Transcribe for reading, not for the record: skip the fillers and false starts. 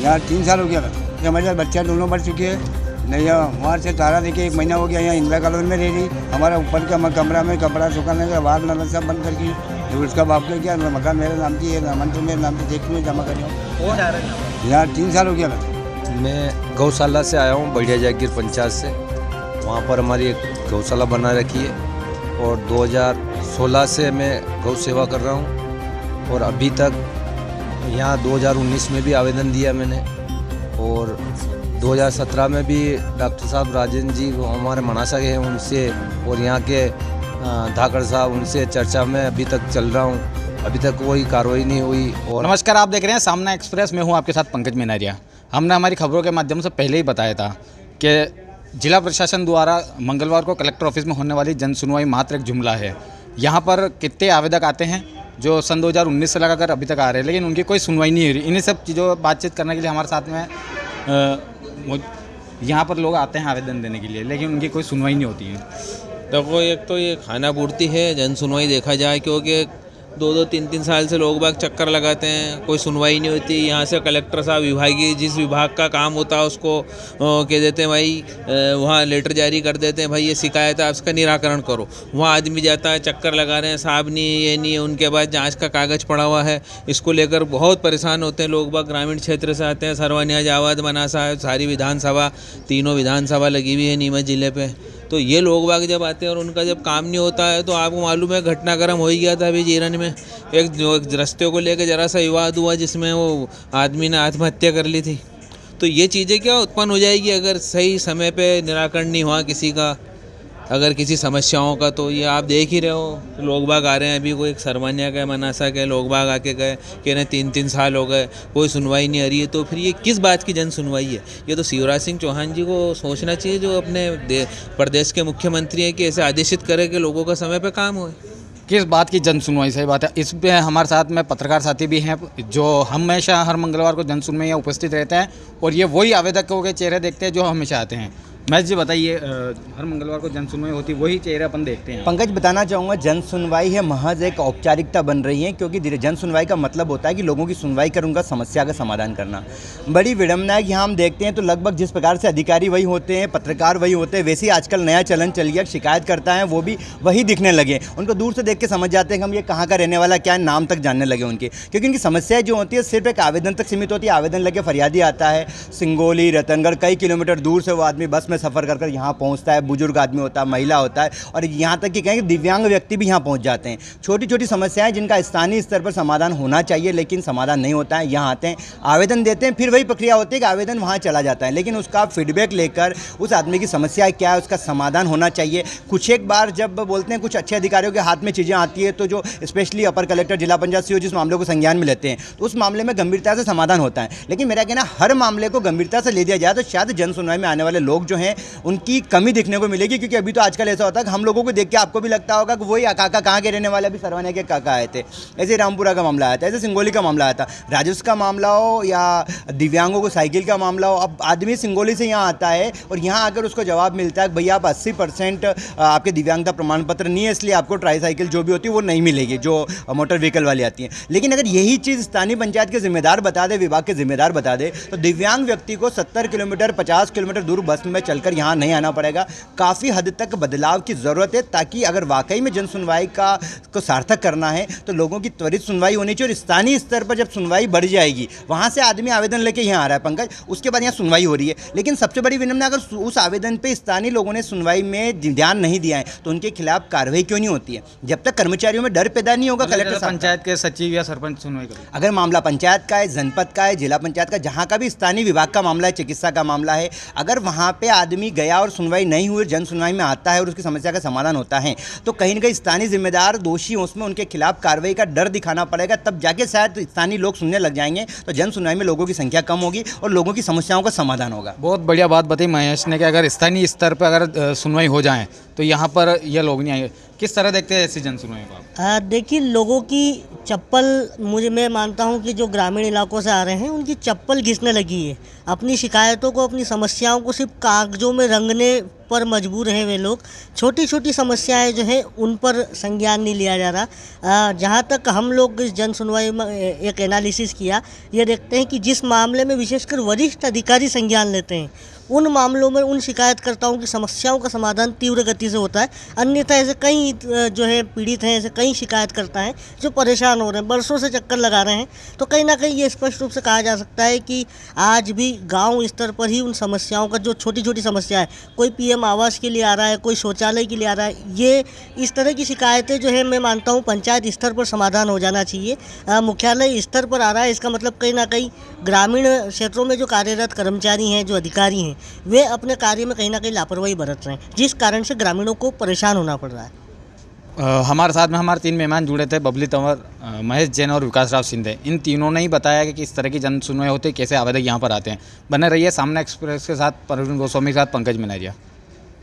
यहाँ 3 साल हो गया कि हमारे साथ बच्चा दोनों मर चुके हैं। नहीं वहाँ से तारा देखिए 1 महीना हो गया, यहाँ इंदिरा कॉलोनी में रह रही। हमारा ऊपर का कमरा में कपड़ा सुखाने का बाहर नल सब बंद करके, उसका बाप ने क्या मकान मेरे नाम की है, नामन तो मेरे नाम से देख में जमा कर यहाँ 3 साल हो गया। मैं गौशाला से आया हूँ, बढ़िया जागीर पंचायत से। वहाँ पर हमारी एक गौशाला बना रखी है और 2016 से मैं गौ सेवा कर रहा हूँ और अभी तक यहाँ 2019 में भी आवेदन दिया मैंने और 2017 में भी डॉक्टर साहब राजेंद्र जी हमारे मनासा के हैं उनसे और यहाँ के धाकड़ साहब उनसे चर्चा में अभी तक चल रहा हूँ। अभी तक कोई कार्रवाई नहीं हुई। और नमस्कार, आप देख रहे हैं सामना एक्सप्रेस। मैं हूँ आपके साथ पंकज मेनारिया। हमने हमारी खबरों के माध्यम से पहले ही बताया था कि जिला प्रशासन द्वारा मंगलवार को कलेक्टर ऑफिस में होने वाली जन सुनवाई मात्र एक जुमला है। यहाँ पर कितने आवेदक आते हैं जो सन 2019 से लगाकर अभी तक आ रहे हैं, लेकिन उनकी कोई सुनवाई नहीं हो रही। इन्हीं सब चीज़ों पर बातचीत करने के लिए हमारे साथ में यहाँ पर लोग आते हैं आवेदन देने के लिए, लेकिन उनकी कोई सुनवाई नहीं होती है। देखो, एक तो ये खाना पूर्ति है, जन सुनवाई देखा जाए, क्योंकि 2-2, 3-3 साल से लोग बाग चक्कर लगाते हैं, कोई सुनवाई नहीं होती। यहाँ से कलेक्टर साहब विभागीय जिस विभाग का काम होता है उसको कह देते हैं भाई, वहाँ लेटर जारी कर देते हैं भाई ये शिकायत है, इसका निराकरण करो। वहाँ आदमी जाता है, चक्कर लगा रहे हैं, साहब नहीं ये नहीं है, उनके बाद जांच का कागज़ पड़ा हुआ है। इसको लेकर बहुत परेशान होते हैं लोग बाग। ग्रामीण क्षेत्र से आते हैं, सरवनिया, जावद, मनासा, सारी विधानसभा, तीनों विधानसभा लगी हुई है नीमच जिले पे। तो ये लोग बाग जब आते हैं और उनका जब काम नहीं होता है तो आपको मालूम है घटनाक्रम हो ही गया था अभी जीरन में। एक रस्ते को लेकर जरा सा विवाद हुआ जिसमें वो आदमी ने आत्महत्या कर ली थी। तो ये चीज़ें क्या उत्पन्न हो जाएगी अगर सही समय पे निराकरण नहीं हुआ किसी का, अगर किसी समस्याओं का। तो ये आप देख ही रहे हो, लोग बाग आ रहे हैं। अभी कोई एक सरवनिया के, मनासा के लोग बाग आके गए कि ना 3-3 साल हो गए, कोई सुनवाई नहीं आ रही है। तो फिर ये किस बात की जन सुनवाई है? ये तो शिवराज सिंह चौहान जी को सोचना चाहिए, जो अपने प्रदेश के मुख्यमंत्री हैं, कि ऐसे आदेशित करें कि लोगों का समय पर काम हो। किस बात की जन सुनवाई? सही बात है। इस पे हमारे साथ में पत्रकार साथी भी हैं जो हमेशा हर मंगलवार को जन सुनवाई में उपस्थित रहते हैं और ये वही आवेदकों के चेहरे देखते हैं जो हमेशा आते हैं। मैं जी बताइए, हर मंगलवार को जन सुनवाई होती है, वही चेहरे अपन देखते हैं। पंकज, बताना चाहूँगा जन सुनवाई है महज एक औपचारिकता बन रही है, क्योंकि जन सुनवाई का मतलब होता है कि लोगों की सुनवाई कर उनका समस्या का समाधान करना। बड़ी विडम्बना है कि हम देखते हैं तो लगभग जिस प्रकार से अधिकारी वही होते हैं, पत्रकार वही होते हैं, वैसे ही आजकल नया चलन चल गया। शिकायत करता है वो भी वही दिखने लगे। उनको दूर से देख के समझ जाते हैं कि हम ये कहाँ का रहने वाला, क्या नाम तक जानने लगे उनके, क्योंकि उनकी समस्याएं जो होती है सिर्फ एक आवेदन तक सीमित होती है। आवेदन लेके फरियादी आता है, सिंगोली, रतनगढ़, कई किलोमीटर दूर से वो आदमी बस में सफ़र कर यहाँ पहुंचता है। बुजुर्ग आदमी होता है, महिला होता है, और यहाँ तक कि कहेंगे दिव्यांग व्यक्ति भी यहाँ पहुँच जाते हैं। छोटी छोटी समस्याएं जिनका स्थानीय स्तर पर समाधान होना चाहिए लेकिन समाधान नहीं होता है, यहाँ आते हैं, आवेदन देते हैं, फिर वही प्रक्रिया होती है कि आवेदन वहाँ चला जाता है। लेकिन उसका फीडबैक लेकर उस आदमी की समस्या क्या है, उसका समाधान होना चाहिए। कुछ एक बार जब बोलते हैं कुछ अच्छे अधिकारियों के हाथ में चीज़ें आती है तो जो स्पेशली अपर कलेक्टर, जिला पंचायत सीओ जिस मामले को संज्ञान में लेते हैं तो उस मामले में गंभीरता से समाधान होता है। लेकिन मेरा कहना, हर मामले को गंभीरता से ले दिया जाए तो शायद जन सुनवाई में आने वाले लोग जो हैं उनकी कमी दिखने को मिलेगी। क्योंकि अभी तो आजकल ऐसा होता है कि हम लोगों को देख के आपको भी लगता होगा कि वही काका कहाँ के रहने वाले, अभी सरवनिया के काका आए थे, ऐसे रामपुरा का मामला आया था, ऐसे सिंगोली का मामला आया था, राजस्व का मामला हो या दिव्यांगों को साइकिल का मामला हो। अब आदमी सिंगोली से यहाँ आता है और यहाँ आकर उसको जवाब मिलता है भैया आप 80% आपके दिव्यांगता प्रमाण पत्र नहीं है, इसलिए आपको ट्राईसाइकिल जो भी होती है वो नहीं मिलेगी, जो मोटर व्हीकल वाली आती है। लेकिन अगर यही चीज़ स्थानीय पंचायत के जिम्मेदार बता दे, विभाग के जिम्मेदार बता दे, तो दिव्यांग व्यक्ति को 70 किलोमीटर 50 किलोमीटर दूर बस में चलकर यहाँ नहीं आना पड़ेगा। काफ़ी हद तक बदलाव की ज़रूरत है, ताकि अगर वाकई में जन सुनवाई को सार्थक करना है तो लोगों की त्वरित सुनवाई होनी चाहिए। और स्थानीय स्तर पर जब सुनवाई बढ़ जाएगी, वहाँ से आदमी आवेदन लेके यहाँ आ रहा है पंकज, उसके बाद यहाँ सुनवाई हो रही है। लेकिन सबसे बड़ी विनम्र, अगर उस आवेदन पे स्थानीय लोगों ने सुनवाई में ध्यान नहीं दिया है तो उनके खिलाफ कार्रवाई क्यों नहीं होती है? जब तक कर्मचारियों में डर पैदा नहीं होगा, कलेक्टर पंचायत के सचिव या सरपंच सुनवाई करें। अगर मामला पंचायत का है, जनपद का है, जिला पंचायत का, जहाँ का भी स्थानीय विभाग का मामला है, चिकित्सा का मामला है, अगर वहाँ पे आदमी गया और सुनवाई नहीं हुई, जन सुनवाई में आता है और उसकी समस्या का समाधान होता है, तो कहीं ना कहीं स्थानीय जिम्मेदार दोषी हैं, उसमें उनके खिलाफ कार्रवाई का डर दिखाना पड़ेगा। तब जाके शायद स्थानीय लोग सुनने लग जाएंगे, तो जन सुनवाई में लोगों की संख्या कम होगी और लोगों की समस्याओं का समाधान होगा। बहुत बढ़िया बात बताई महेश ने कि अगर स्थानीय स्तर पर अगर सुनवाई हो जाए तो यहाँ पर यह लोग नहीं आएंगे। किस तरह देखते हैं ऐसी जन सुनवाई को? देखिए, लोगों की चप्पल, मैं मानता हूँ कि जो ग्रामीण इलाकों से आ रहे हैं उनकी चप्पल घिसने लगी है। अपनी शिकायतों को, अपनी समस्याओं को सिर्फ कागजों में रंगने पर मजबूर हैं वे लोग। छोटी छोटी समस्याएं जो हैं उन पर संज्ञान नहीं लिया जा रहा। जहाँ तक हम लोग इस जन सुनवाई में एक एनालिसिस किया, ये देखते हैं कि जिस मामले में विशेषकर वरिष्ठ अधिकारी संज्ञान लेते हैं उन मामलों में उन शिकायतकर्ताओं की समस्याओं का समाधान तीव्र गति से होता है। अन्यथा ऐसे कई जो है पीड़ित हैं, ऐसे कई शिकायतकर्ता हैं जो परेशान हो रहे हैं, बरसों से चक्कर लगा रहे हैं। तो कहीं ना कहीं ये स्पष्ट रूप से कहा जा सकता है कि आज भी गांव स्तर पर ही उन समस्याओं का जो छोटी छोटी समस्या है, कोई पीएम आवास के लिए आ रहा है, कोई शौचालय के लिए आ रहा है, ये इस तरह की शिकायतें जो है मैं मानता हूँ पंचायत स्तर पर समाधान हो जाना चाहिए। मुख्यालय स्तर पर आ रहा है, इसका मतलब कहीं ना कहीं ग्रामीण क्षेत्रों में जो कार्यरत कर्मचारी हैं, जो अधिकारी हैं, वे अपने कार्य में कहीं ना कहीं लापरवाही बरत रहे हैं, जिस कारण से ग्रामीणों को परेशान होना पड़ रहा है। हमारे साथ में हमारे 3 मेहमान जुड़े थे, बबली तंवर, महेश जैन और विकास राव सिंधे। इन तीनों ने ही बताया कि किस तरह की जन सुनवाई होती है, कैसे आवेदक यहाँ पर आते हैं। बने रहिए सामना एक्सप्रेस के साथ, परवीन गोस्वामी के साथ पंकज मनारिया।